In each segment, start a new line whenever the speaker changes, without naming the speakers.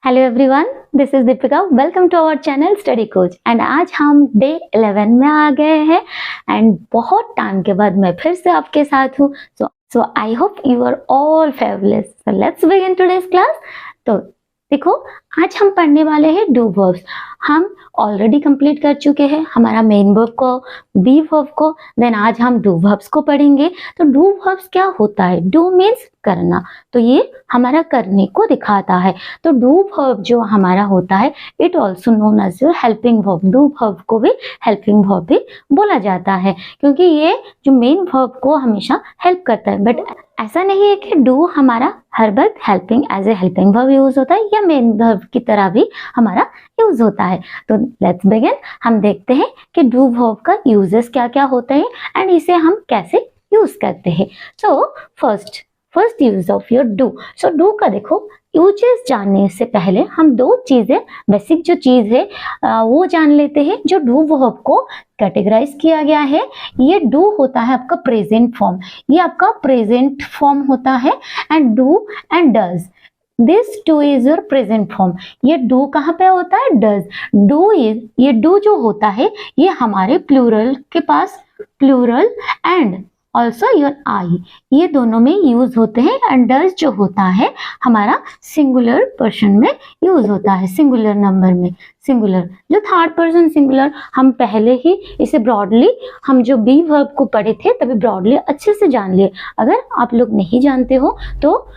Hello everyone, this is Deepika. Welcome to our channel study coach. And आज हम day 11 में आ गए हैं एंड बहुत टाइम के बाद मैं फिर से आपके साथ हूँ। So I hope you are all fabulous. So let's begin today's class. तो देखो, आज हम पढ़ने वाले हैं डू वर्ब्स। हम ऑलरेडी कंप्लीट कर चुके हैं हमारा मेन वर्ब को, बी वर्ब को। देन आज हम डू वर्ब्स को पढ़ेंगे। तो डू वर्ब्स क्या होता है? डू मीन्स करना, तो ये हमारा करने को दिखाता है। तो डू वर्ब जो हमारा होता है, it also known as your helping verb. Do verb को भी हेल्पिंग वर्ब भी बोला जाता है, क्योंकि ये जो मेन वर्ब को हमेशा हेल्प करता है। बट ऐसा नहीं है कि डू हमारा हर वक्त helping as a helping verb use होता है या मेन वर्ब की तरह भी हमारा यूज होता है। तो लेट्स बिगिन। हम देखते हैं कि डू वर्ब का यूजेस क्या क्या होते हैं एंड इसे हम कैसे यूज करते हैं। So first use of your do. So do का देखो, यूजेस जानने से पहले हम दो चीजें, बेसिक जो चीज है वो जान लेते हैं। जो डू वर्ब को कैटेगराइज किया गया है, ये डू होता है आपका प्रेजेंट फॉर्म। ये आपका प्रेजेंट फॉर्म होता है। And do and does, this do is your present form. ये डू कहाँ पे होता है? डज। डू इज, ये डू जो होता है ये हमारे प्लूरल के पास, प्लूरल एंड ऑल्सो योर आई, ये दोनों में यूज होते हैं। एंड डज जो होता है हमारा सिंगुलर पर्सन में यूज होता है, सिंगुलर नंबर में। सिंगुलर जो थर्ड पर्सन सिंगुलर, हम पहले ही इसे ब्रॉडली, हम जो बी वर्ब को पढ़े थे तभी ब्रॉडली अच्छे से जान लिए। अगर आप लोग नहीं जानते हो तो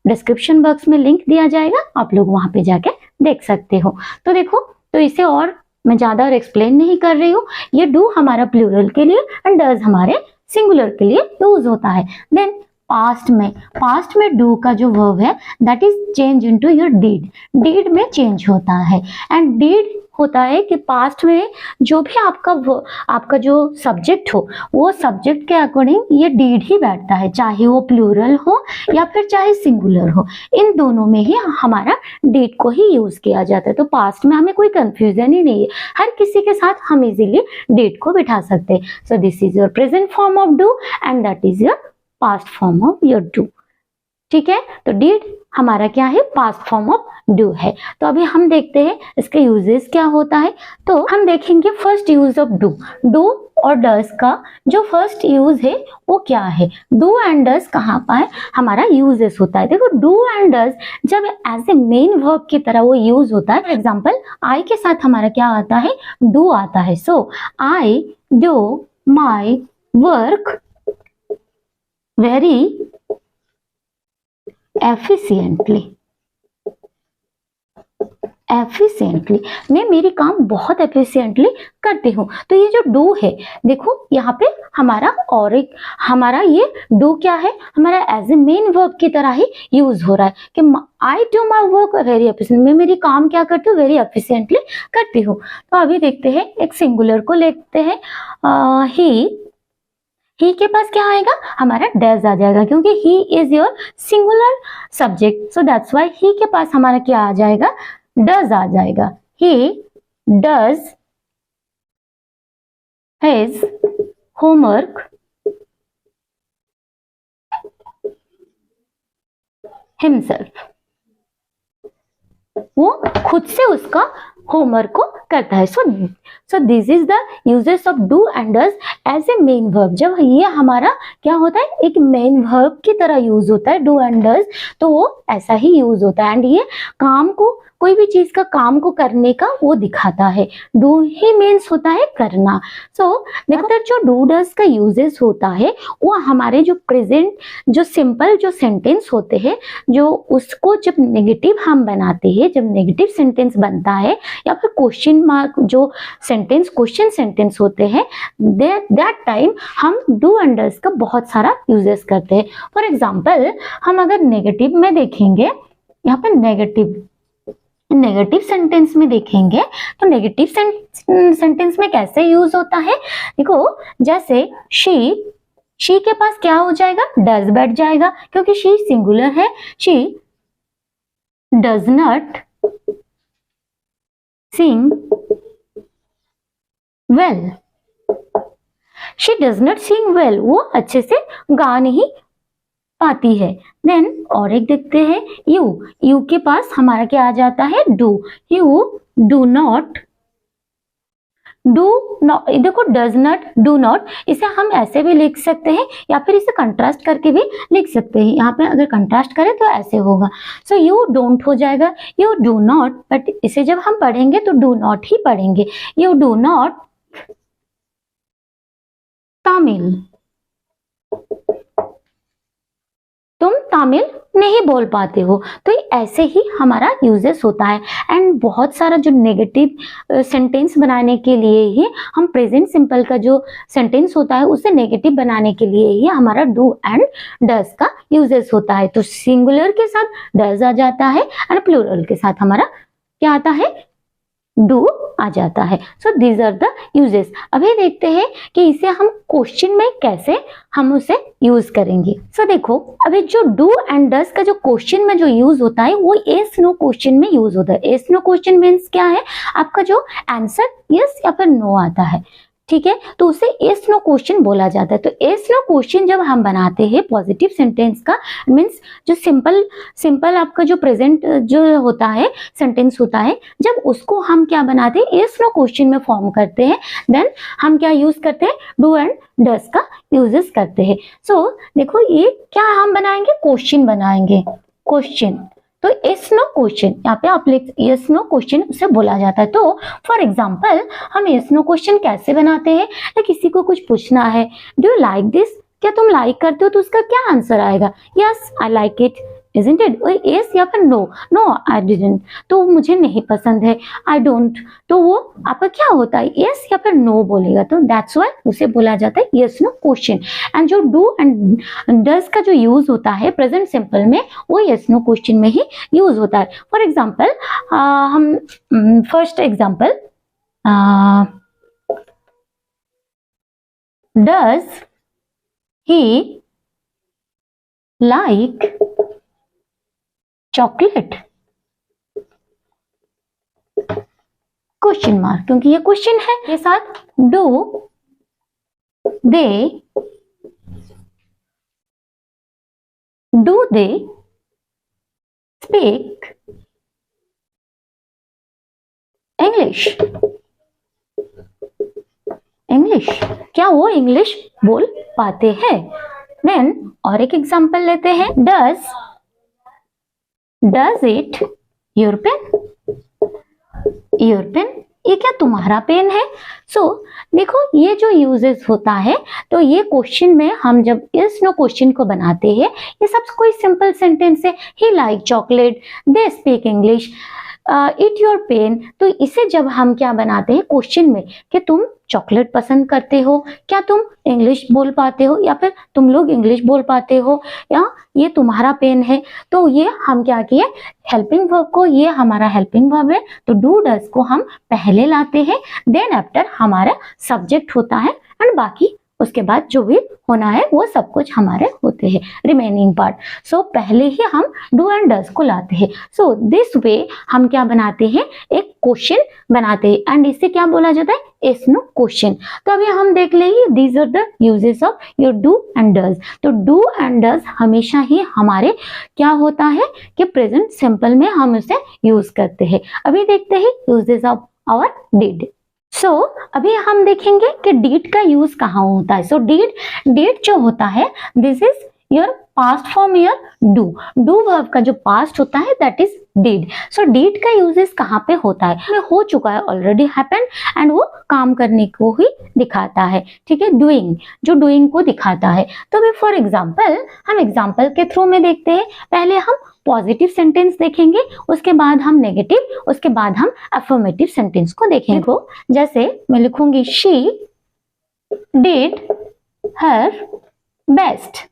डिस्क्रिप्शन बॉक्स में लिंक दिया जाएगा, आप लोग वहां पे जाके देख सकते हो। तो देखो, तो इसे और मैं ज्यादा और एक्सप्लेन नहीं कर रही हूँ। ये डू हमारा प्लूरल के लिए एंड डज हमारे सिंगुलर के लिए यूज होता है। देन पास्ट में डू का जो वर्ब है that is change into your did. Did में चेंज होता है। एंड डीड होता है कि पास्ट में जो भी आपका जो सब्जेक्ट हो, वो सब्जेक्ट के अकॉर्डिंग ये डीड ही बैठता है, चाहे वो प्लूरल हो या फिर चाहे सिंगुलर हो। इन दोनों में ही हमारा डीड को ही यूज किया जाता है। तो पास्ट में हमें कोई कंफ्यूजन ही नहीं है, हर किसी के साथ हम इजीली डीड को बिठा सकते हैं। सो this is your present form of do and that is your past form of your do. ठीक है, तो डीड हमारा क्या है? पास्ट फॉर्म ऑफ डू है। तो अभी हम देखते हैं इसके यूजेस क्या होता है। तो हम देखेंगे first use of do. Do और डज का जो फर्स्ट यूज है वो क्या है? डू एंड डज कहाँ पर हमारा यूजेस होता है? देखो, डू एंड डज जब एज ए मेन वर्ब की तरह वो यूज होता है। एग्जाम्पल, आई के साथ हमारा क्या आता है? डू आता है। So I do my work very efficiently. मैं मेरी काम बहुत एफिशिएंटली करती हूँ। तो ये जो डू है, देखो यहाँ पे हमारा और एक हमारा ये डू क्या है? हमारा एज ए मेन वर्ब की तरह ही यूज हो रहा है कि आई do my work very efficient. मैं मेरी काम क्या करती हूँ? वेरी एफिशिएंटली करती हूँ। तो अभी देखते हैं, एक सिंगुलर को लेते हैं। ही के पास क्या आएगा? हमारा डज आ जाएगा, क्योंकि he is your singular subject. So that's why he के पास हमारा क्या आ जाएगा? डज आ जाएगा। He does his homework himself. वो खुद से उसका होमवर्क को करता है। So this is the uses of do and does as a main verb. जब ये हमारा क्या होता है? एक मेन वर्ब की तरह यूज होता है डू एंड डज, तो वो ऐसा ही यूज होता है। एंड ये काम को, कोई भी चीज का काम को करने का वो दिखाता है। डू ही मीन्स होता है करना। सो देखो, जो डू डज का यूजेस होता है वो हमारे जो प्रेजेंट, जो सिंपल जो सेंटेंस होते हैं, जो उसको जब नेगेटिव हम बनाते हैं, जब नेगेटिव सेंटेंस बनता है या फिर क्वेश्चन मार्क जो सेंटेंस, क्वेश्चन सेंटेंस होते हैं, दैट टाइम हम डू एंड डज का बहुत सारा यूजेस करते हैं। फॉर एग्जाम्पल, हम अगर नेगेटिव में देखेंगे, यहाँ पे नेगेटिव सेंटेंस में देखेंगे तो नेगेटिव सेंटेंस में कैसे यूज होता है? देखो, जैसे शी के पास क्या हो जाएगा? डज बैठ जाएगा, क्योंकि शी सिंगुलर है। She does not Singh well. She does not Singh well, वो अच्छे से गा नहीं पाती है। देन और एक देखते हैं यू के पास हमारा क्या आ जाता है, डू। यू डू नॉट, देखो डज नॉट, डू नॉट, इसे हम ऐसे भी लिख सकते हैं या फिर इसे कंट्रास्ट करके भी लिख सकते हैं। यहाँ पे अगर कंट्रास्ट करें तो ऐसे होगा, सो यू डोंट हो जाएगा, यू डू नॉट, बट इसे जब हम पढ़ेंगे तो डू नॉट ही पढ़ेंगे। यू डू नॉट तमिल, तुम तमिल नहीं बोल पाते हो। तो ऐसे ही हमारा यूजेस होता है। एंड बहुत सारा जो नेगेटिव सेंटेंस बनाने के लिए ही हम प्रेजेंट सिंपल का जो सेंटेंस होता है उसे नेगेटिव बनाने के लिए ही हमारा डू एंड डज का यूजेस होता है। तो सिंगुलर के साथ डज आ जाता है एंड प्लूरल के साथ हमारा क्या आता है, डू आ जाता है। So these are the uses. अभी देखते हैं कि इसे हम क्वेश्चन में कैसे हम उसे यूज करेंगे। सो देखो अभी जो डू एंड डज का जो क्वेश्चन में जो यूज होता है वो यस नो क्वेश्चन में यूज होता है। यस नो क्वेश्चन मीन्स क्या है, आपका जो आंसर यस या फिर नो आता है, ठीक है, तो उसे यस नो क्वेश्चन बोला जाता है। तो यस नो क्वेश्चन जब हम बनाते हैं पॉजिटिव सेंटेंस का, मीन्स जो सिंपल आपका जो प्रेजेंट जो होता है सेंटेंस होता है, जब उसको हम क्या बनाते हैं, यस नो क्वेश्चन में फॉर्म करते हैं, देन हम क्या यूज करते हैं, डू एंड डज का यूजेस करते हैं। सो देखो ये क्या हम बनाएंगे, क्वेश्चन बनाएंगे, क्वेश्चन। तो यस नो क्वेश्चन यहाँ पे आप लिख, यस नो क्वेश्चन उसे बोला जाता है। तो फॉर एग्जाम्पल हम यस नो क्वेश्चन कैसे बनाते हैं, या किसी को कुछ पूछना है, डू यू लाइक दिस, क्या तुम लाइक करते हो, तो उसका क्या आंसर आएगा, yes I like it, isn't it, yes या फिर नो, नो आई डिडंट, तो मुझे नहीं पसंद है, आई डोंट, तो वो आपका क्या होता है, यस या फिर नो बोलेगा, तो दैट्स व्हाई उसे बोला जाता है यस नो क्वेश्चन। एंड जो डू एंड डज का जो यूज होता है प्रेजेंट सिंपल में, वो यस नो क्वेश्चन में ही यूज होता है। फॉर एग्जाम्पल हम first example, does he like chocolate, question mark, क्योंकि ये क्वेश्चन है के साथ, do they speak English, English, क्या वो इंग्लिश बोल पाते हैं। देन और एक एग्जांपल लेते हैं, does it your pen, your pen, ये क्या तुम्हारा पेन है। सो देखो ये जो यूजेस होता है, तो ये क्वेश्चन में हम जब यस नो क्वेश्चन को बनाते हैं, ये सब कोई सिंपल सेंटेंस है, he like chocolate, they speak English, it your pen, तो इसे जब हम क्या बनाते हैं क्वेश्चन में कि तुम चॉकलेट पसंद करते हो, क्या तुम इंग्लिश बोल पाते हो, या फिर तुम लोग इंग्लिश बोल पाते हो, या ये तुम्हारा पेन है, तो ये हम क्या किए, हेल्पिंग वर्ब को, ये हमारा हेल्पिंग वर्ब है, तो डू डज को हम पहले लाते हैं, देन आफ्टर हमारा सब्जेक्ट होता है, एंड बाकी उसके बाद जो भी होना है वो सब कुछ हमारे होते हैं, रिमेनिंग पार्ट। सो पहले ही हम डू एंड डज को लाते हैं। सो दिस वे हम क्या बनाते हैं, एक क्वेश्चन बनाते हैं, एंड इसे क्या बोला जाता है, यस नो क्वेश्चन। तो अभी हम देख लेंगे these are the uses of your do and does. तो डू एंड डज हमेशा ही हमारे क्या होता है कि प्रेजेंट सिंपल में हम उसे यूज करते हैं। अभी देखते हैं यूजेस ऑफ आवर डिड। सो अभी हम देखेंगे कि डीड का यूज कहाँ होता है। सो डीड जो होता है, this is your past form your do verb का जो पास्ट होता है that is did. So did का यूजेस कहाँ पे होता है, हो चुका है, ऑलरेडी हैपेंड, एंड वो काम करने को ही दिखाता है, ठीक है, डूइंग, जो डूइंग को दिखाता है। तो अभी फॉर एग्जाम्पल हम एग्जाम्पल के थ्रू में देखते हैं, पहले हम पॉजिटिव सेंटेंस देखेंगे, उसके बाद हम नेगेटिव, उसके बाद हम अफर्मेटिव सेंटेंस को देखेंगे। जैसे मैं लिखूंगी she did her best,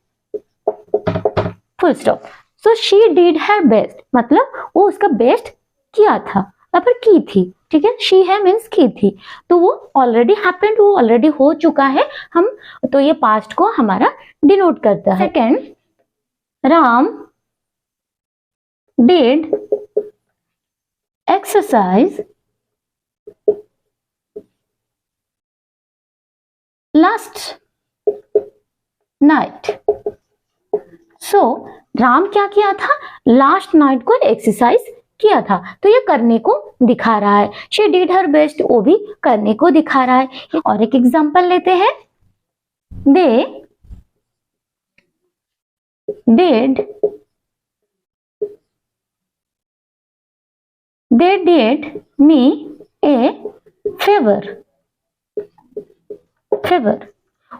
full stop. So she did her best मतलब वो उसका बेस्ट किया था या फिर की थी, ठीक है, शी है मीन्स की थी, तो वो ऑलरेडी हैपेंड, वो ऑलरेडी हो चुका है, हम तो ये पास्ट को हमारा डिनोट करता है। Second, Ram did exercise last night. सो राम क्या किया था, लास्ट नाइट को एक्सरसाइज किया था, तो ये करने को दिखा रहा है। शी डिड हर बेस्ट, वो भी करने को दिखा रहा है। और एक एग्जांपल लेते हैं, they did me A favour.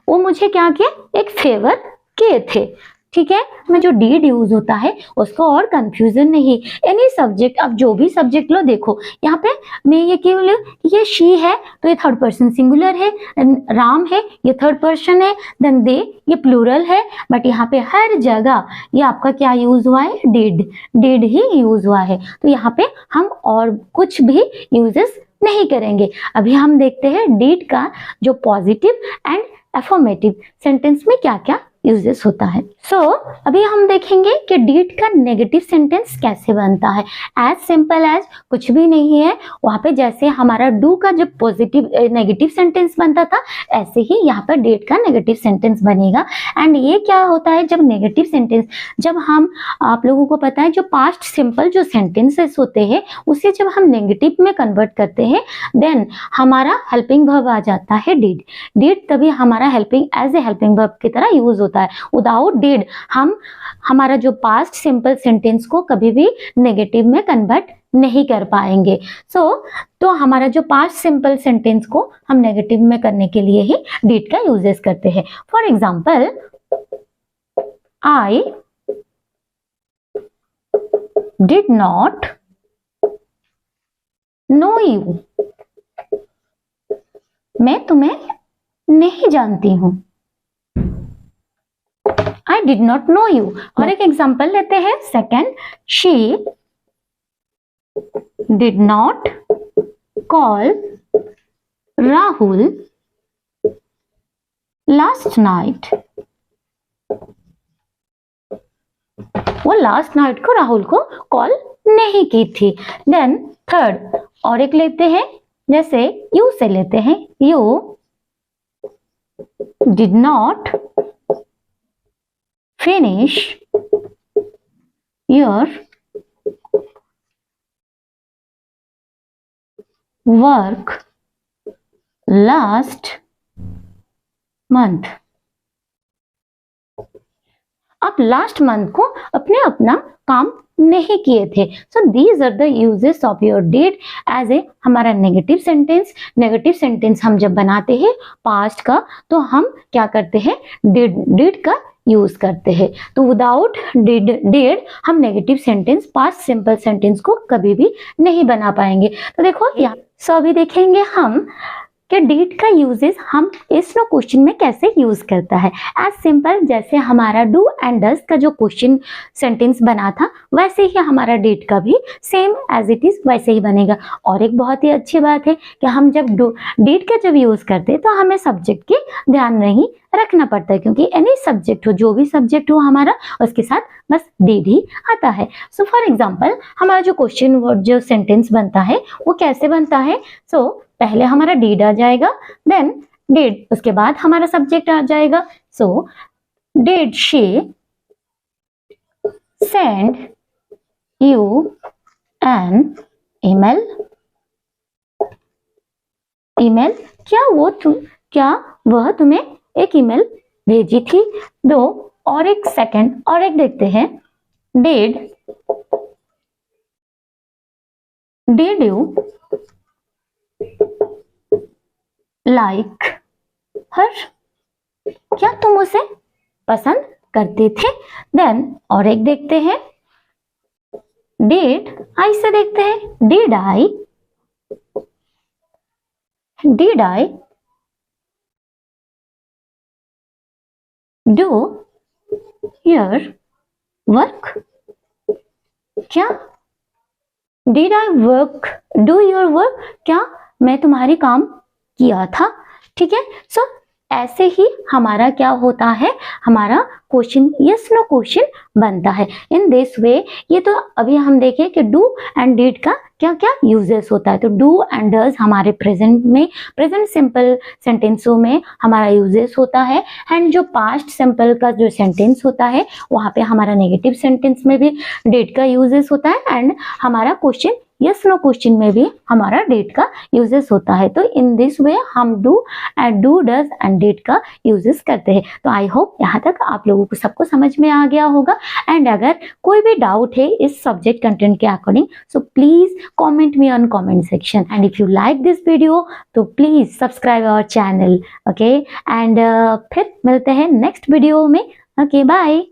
वो मुझे क्या किया, एक फेवर किए थे। ठीक है, में जो डीड यूज होता है उसको और कंफ्यूजन नहीं। एनी सब्जेक्ट, अब जो भी सब्जेक्ट लो, देखो यहाँ पे मैं ये क्यों लूं, ये शी है तो ये थर्ड पर्सन सिंगुलर है, राम है ये थर्ड पर्सन है, देन दे ये प्लूरल है, बट यहाँ पे हर जगह ये आपका क्या यूज हुआ है, डिड ही यूज हुआ है। तो यहाँ पे हम और कुछ भी यूजेस नहीं करेंगे। अभी हम देखते हैं डिड का जो पॉजिटिव एंड अफर्मेटिव सेंटेंस में क्या क्या यूजेस होता है। सो अभी हम देखेंगे कि डिड का नेगेटिव सेंटेंस कैसे बनता है। एज सिंपल एज, कुछ भी नहीं है, वहां पे जैसे हमारा डू का जब पॉजिटिव नेगेटिव सेंटेंस बनता था, ऐसे ही यहाँ पर डिड का नेगेटिव सेंटेंस बनेगा। एंड ये क्या होता है, जब नेगेटिव सेंटेंस, जब हम, आप लोगों को पता है जो पास्ट सिंपल जो सेंटेंसेस होते हैं उसे जब हम नेगेटिव में कन्वर्ट करते हैं, देन हमारा हेल्पिंग वर्ब आ जाता है डिड तभी हमारा helping as a helping verb की तरह यूज होता है। विदाउट डिड हम हमारा जो पास्ट सिंपल सेंटेंस को कभी भी नेगेटिव में कन्वर्ट नहीं कर पाएंगे। तो हमारा जो पास्ट सिंपल सेंटेंस को हम नेगेटिव में करने के लिए ही डिड का यूजेस करते हैं। For example, I did not know you, मैं तुम्हें नहीं जानती हूं। I did not know you। और एक एग्जाम्पल लेते हैं, second, she did not call Rahul last night। वो लास्ट नाइट को राहुल को कॉल नहीं की थी। देन थर्ड, और एक लेते हैं, जैसे यू से लेते हैं, you did not finish your work last month। आप लास्ट मंथ को अपना काम नहीं किए थे। So these are the uses of your did as a हमारा नेगेटिव सेंटेंस। नेगेटिव सेंटेंस हम जब बनाते हैं पास्ट का, तो हम क्या करते हैं, डिड का यूज करते हैं। तो विदाउट डिड हम negative sentence, past simple sentence को कभी भी नहीं बना पाएंगे। तो देखो यहाँ, सो अभी देखेंगे हम कि डिड का यूजेस हम इस नो क्वेश्चन में कैसे यूज करता है। एज सिंपल, जैसे हमारा डू एंड डज का जो क्वेश्चन सेंटेंस बना था, वैसे ही हमारा डिड का भी सेम एज इट इज वैसे ही बनेगा। और एक बहुत ही अच्छी बात है कि हम जब डिड का जब यूज करते हैं तो हमें सब्जेक्ट के ध्यान नहीं रखना पड़ता है, क्योंकि एनी सब्जेक्ट हो, जो भी सब्जेक्ट हो हमारा, उसके साथ बस डिड ही आता है। सो फॉर एग्जाम्पल, हमारा जो क्वेश्चन वर्ड जो सेंटेंस बनता है वो कैसे बनता है। सो पहले हमारा डिड आ जाएगा, देन डिड, उसके बाद हमारा सब्जेक्ट आ जाएगा। So did she send you an email. Email, क्या वह तुम्हें एक ईमेल भेजी थी। दो, और एक सेकंड, और एक देखते हैं, डिड यू लाइक हर, क्या तुम उसे पसंद करते थे। देन और एक देखते हैं, डिड आई से देखते हैं, did I do your work. क्या did I do your work, क्या मैं तुम्हारी काम किया था। ठीक है, सो ऐसे ही हमारा क्या होता है, हमारा क्वेश्चन, यस नो क्वेश्चन बनता है इन दिस वे। ये तो अभी हम देखें कि डू एंड डिड का क्या क्या यूजेस होता है। तो डू एंड डज हमारे प्रेजेंट में, प्रेजेंट सिंपल सेंटेंसों में हमारा यूजेस होता है। एंड जो पास्ट सिंपल का जो सेंटेंस होता है वहाँ पे हमारा नेगेटिव सेंटेंस में भी डेट का यूजेस होता है। एंड हमारा क्वेश्चन यस नो क्वेश्चन में भी हमारा डेट का यूजेस होता है। तो इन दिस वे हम डू डज एंड डेट का यूजेस करते हैं। तो आई होप यहाँ तक आप लोगों को सबको समझ में आ गया होगा। एंड अगर कोई भी डाउट है इस सब्जेक्ट कंटेंट के according, so please comment me on comment section. And if you like this video तो please subscribe our channel. Okay, and फिर मिलते हैं नेक्स्ट वीडियो में। Okay, bye.